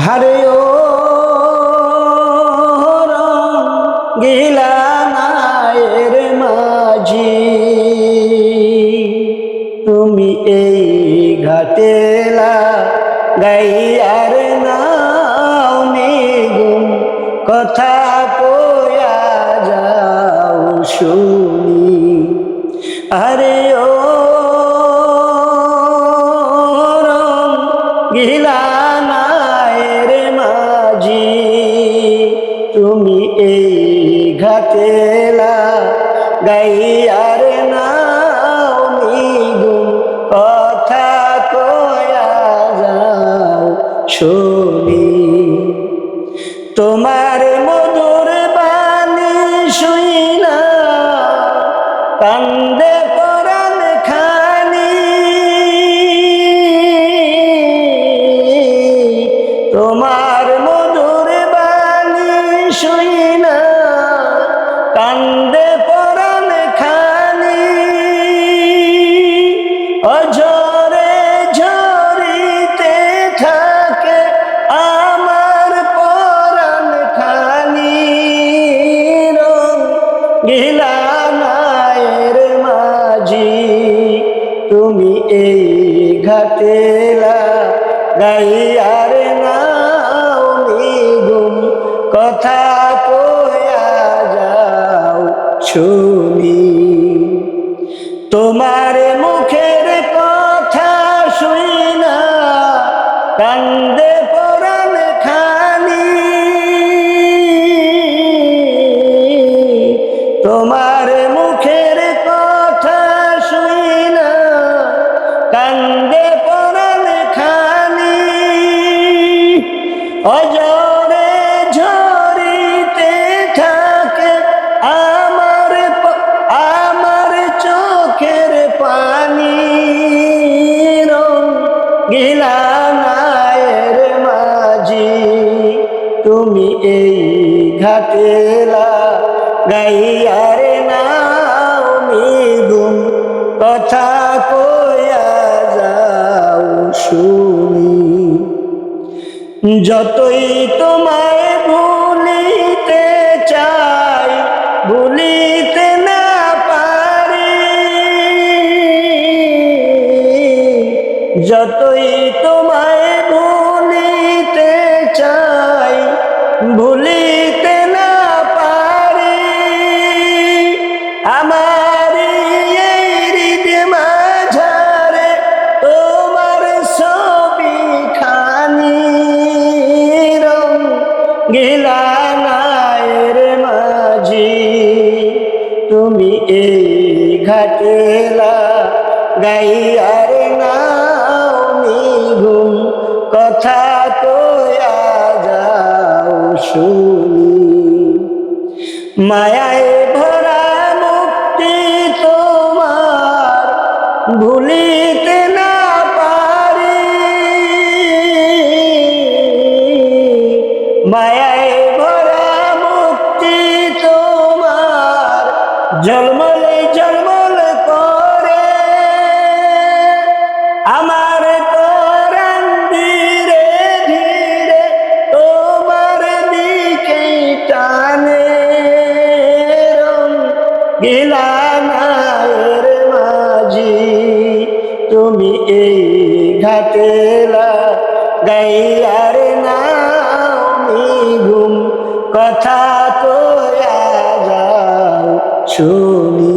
হারে ও রঙ্গিলা নায়ের মাঝি, তুমি এই ঘাটেলা গাইয়ার নাও নিগুম কথা কয়া যাও শুনি। আরে ও রঙ্গিলা নায়ের মাঝি, তুমি এই ঘাটেলা গাইয়ার নাও নিগুম কথা কয়া যাও শুনি। তোমার মধুর বাণী শুইনা কান্দে পরাণ খানি, তোমার মধুর বাণী শুইনা কান্দে পরাণ খানি। অঝরে ঝরিতে থাকে আমার পরাণ খানি। রঙ্গিলা নায়ের মাঝি, তুমি এই ঘাটেলা গাইয়ার নাও নিগুম কথা কয়া যাও শুনি। তোমার মুখের কথা শুইনা কান্দে পরাণ খানি, তোমার মুখের কথা শুইনা কান্দে পরাণ খানি। অজরে ঝরিতে থাকে আমার চোখের পানি। রঙ্গিলা নায়ের মাঝি, তুমি এই ঘাটেলা গাইয়ার নাও নিগুম কথা কয়া যাও শুনি। যতই তোমায় ভুলিতে চাই ভুলিতে না পারি, যতই তোমায় ভুলিতে চাই ভুলিতে না পারি। আমার এই হৃদ মাঝারে তোমার ছবি খানি। রঙ্গিলা নায়ের মাঝি, তুমি এই ঘাটেলা গাইয়ার নাও নিগুম কথা কয়া যাও শুনি। মায়ায় ভরা মুক্তি তোমার ভুলিতে না পারি, মায়ায় ভরা মুক্তি তোমার ঝলমলে ঝলমল করে আমার পরাণ ধীরে ধীরে তোমার দিকে টানে। রঙ্গিলা নায়ের মাঝি, তুমি এই ঘাটেলা গাইয়ার নাও নিগুম কথা কয়া যাও শুনি।